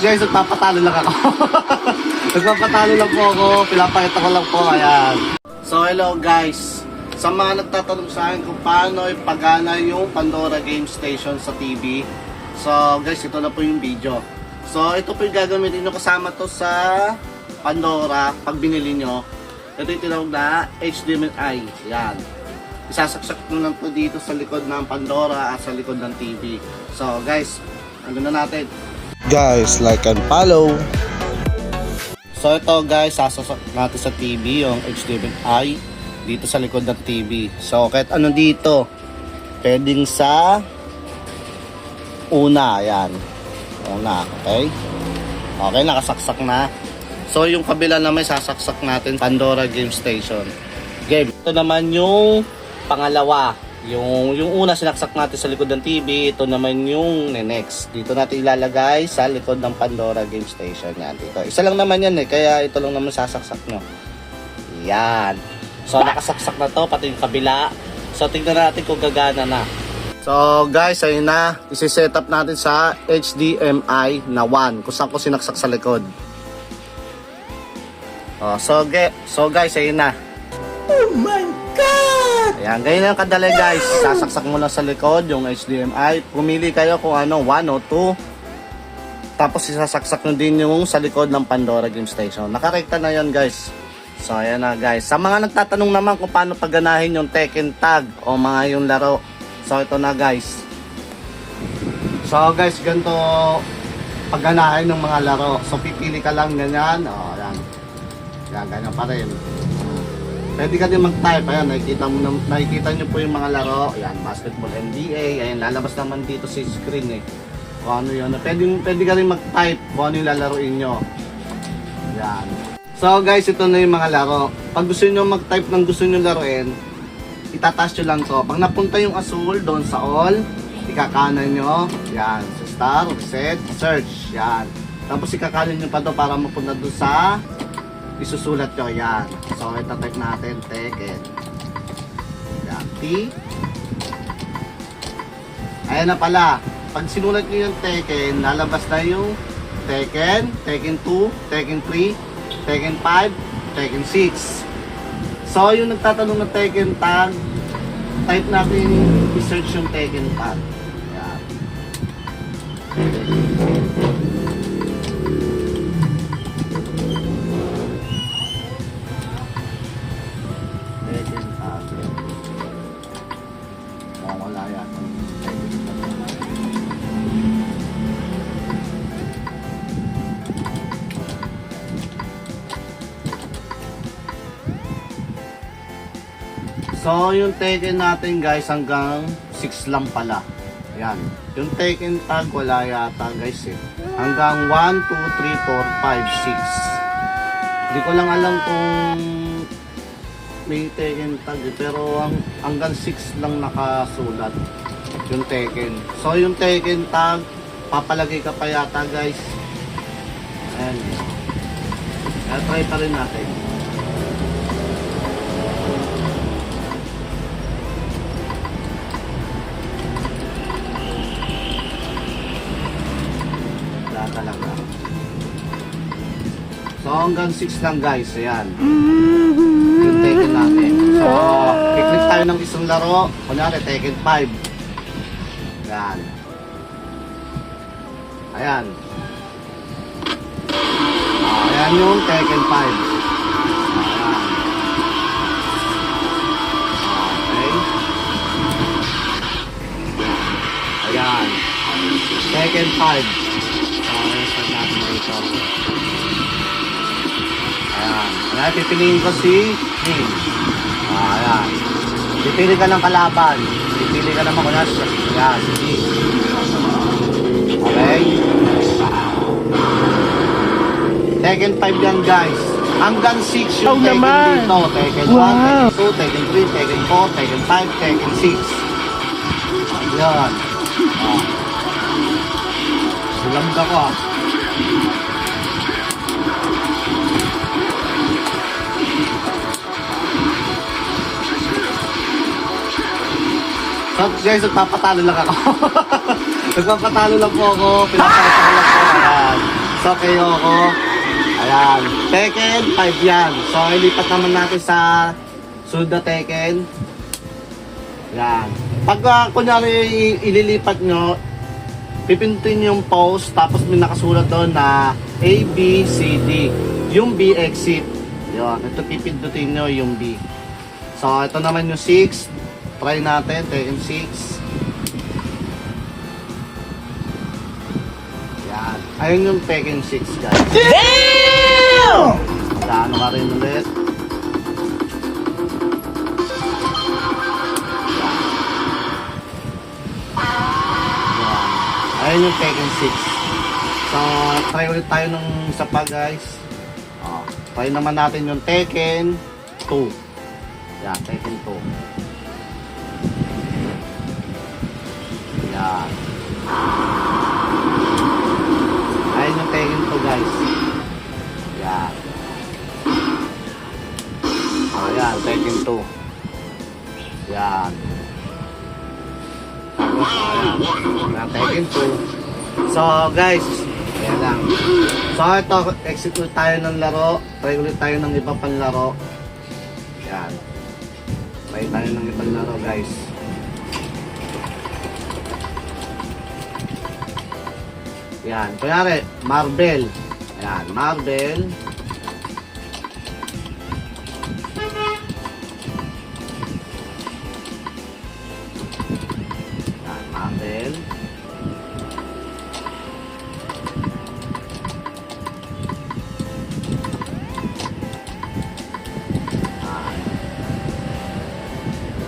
guys, nagpapatalo lang ako. Nagpapatalo lang po ako. Pinapakita ko lang po. Ayan. So hello guys. Sa mga nagtatanong sa akin kung paano ipagana yung Pandora Game Station sa TV. So guys, ito na po yung video. So ito po yung gagamitin nyo kasama to sa Pandora pag binili nyo. Ito yung tinawag na HDMI. Yan. Isasaksak nyo lang po dito sa likod ng Pandora at sa likod ng TV. So guys, ano na natin. Guys, like and follow. So ito guys, sasasak natin sa TV yung HDMI dito sa likod ng TV. So kahit ano dito, pwedeng sa una, ayan. Una, okay? Okay, nakasaksak na. So yung kabila naman sasaksak natin Pandora Game Station. Game. Ito naman yung pangalawa. Yung una sinaksak natin sa likod ng TV, ito naman yung next. Dito natin ilalagay sa likod ng Pandora Game Station. Yan, dito. Isa lang naman yan eh, kaya ito lang naman sasaksak nyo. Yan. So nakasaksak na to, pati yung kabila. So tingnan natin kung gagana na. So guys, ayun na. Isi-set up natin sa HDMI na 1, kung saan ko sinaksak sa likod. So guys, ayun na. Oh my God! Ayan, ganyan lang kadali guys. Sasaksak mo lang sa likod yung HDMI. Pumili kayo kung ano, 1 o 2. Tapos isasaksak nyo din yung sa likod ng Pandora Game Station. Nakarekta na yan guys. So ayan na guys. Sa mga nagtatanong naman kung paano pagganahin yung Tekken Tag o mga yung laro. So ito na guys. So guys, ganito pagganahin ng mga laro. So pipili ka lang ganyan. O ayan. Yan, ganyan pa rin. Pwede ka din mag-type. Ayan, nakikita nyo po yung mga laro. Ayan, basketball, NBA. Ayan, lalabas naman dito sa screen eh. Kung ano yun. Pwede ka rin mag-type kung ano yung lalaroin nyo. Ayan. So guys, ito na yung mga laro. Pag gusto nyo mag-type ng gusto nyo laruin, itataas nyo lang to. Pag napunta yung asul doon sa all, ikakanan nyo. Ayan, sa star, reset, search. Ayan. Tapos ikakanan nyo pa to para mapunta doon sa isusulat nyo, yan. So, itatype natin, Tekken. Yan, T. Ayan na pala. Pag sinulat nyo yung Tekken, lalabas na yung Tekken, Tekken 2, Tekken 3, Tekken 5, Tekken 6. So, yung nagtatanong ng Tekken Tag, type natin, i-search yung Tekken Tag. Yan. So, yung Tekken natin guys hanggang 6 lang pala. Ayan. Yung Tekken Tag wala yata guys eh. Hanggang 1, 2, 3, 4, 5, 6. Hindi ko lang alam kung may Tekken Tag eh. Pero hanggang 6 lang nakasulat yung Tekken. So, yung Tekken Tag, papalagay ka pa yata guys. Ayan. Kaya try pa rin natin. Talaga. So hanggang 6 lang guys, ayan. Yung Tekken natin. So, i-click tayo ng isang laro. Kunyari, Tekken 5. Ayan. Ayan. Ayan yung Tekken 5. Ayan. Okay. Ayan. Tekken 5. Ayan. Ayan, pipiliin ko si King. Ayan. Pipili ka ng kalaban. Pipili ka naman kunya siya. Ayan, si King. Okay. Tekken 5 yan guys. Hanggang 6 yung Tekken dito. Tekken 1, Tekken 2, Tekken 3, Tekken 4, Tekken 5, Tekken 6. Ayan. Lamda ko ah. So guys, nagpapatalo lang ako. Nagpapatalo lang po ako. Pinapakita ko lang po. Ayan. So, Kyoko. Ayan. Tekken, 5 yan. So, ilipat naman natin sa sunod na Tekken. Ayan. Pag kunyari ililipat nyo, pipindutin yung pause, tapos may nakasulat doon na A, B, C, D. Yung B, exit. Yun. Ito pipindutin nyo yung B. So, ito naman yung 6. Try natin. Tekken 6. Yan. Ayun yung Tekken 6, guys. Damn! Gaano ka rin ulit. Ayun yung Tekken 6. So, try ulit tayo ng isa pa, guys. Try naman natin yung Tekken 2. Yan, Tekken 2. Yan. Ayun yung Tekken 2, guys. Yan. Yan, Tekken 2. Yan. Tapos, ayan. Yan, Tekken 2. So, guys, ayan lang. So, ito, exit ulit tayo ng laro. Try ulit tayo ng iba pang laro. Yan. Try tayo ng ibang laro, guys. Yan. Kunyari, Marvel. Ayan, Marvel. Yan, Marvel.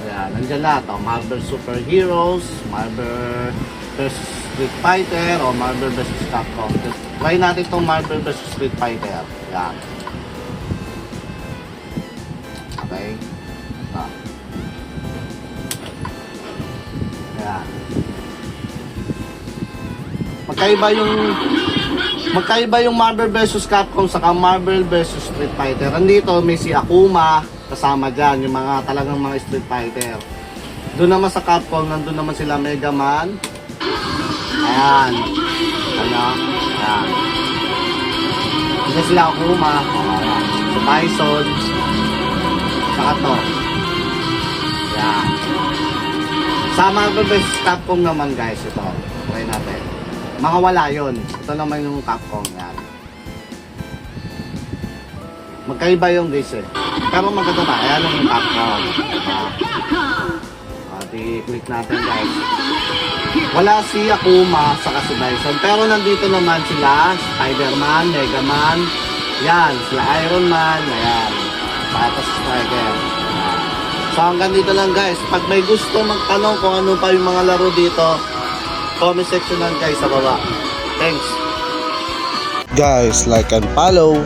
Ayan, nandiyan lahat. Marvel Super Heroes, Marvel vs Street Fighter, o Marvel vs Capcom. Try natin itong Marvel vs Street Fighter. Ayan. Okay. Ayan. Magkaiba yung Marvel vs Capcom saka Marvel vs Street Fighter. Andito may si Akuma kasama dyan, yung mga talagang mga Street Fighter. Doon naman sa Capcom, nandun naman sila Mega Man. Ayan. Ano? Ayan. Hindi sila Akuma. Ayan. Si Bison. Saka to. Ayan. Sa Marvel vs Capcom naman, guys, ito. Try natin. Mga wala yun. Ito naman yung Capcom. Yan. Magkaiba yung guys eh. Pero maganda ba? Ayan yung Capcom. Click natin, guys. Wala si Akuma sa si Bison. Pero nandito naman sila Spider-Man, Mega Man. Yan. Sila Iron Man. Ayan. Tapos Striker. Ayan. So hanggang dito lang, guys. Pag may gusto magtanong kung ano pa yung mga laro dito, comment section lang, guys, sa baba. Thanks. Guys, like and follow.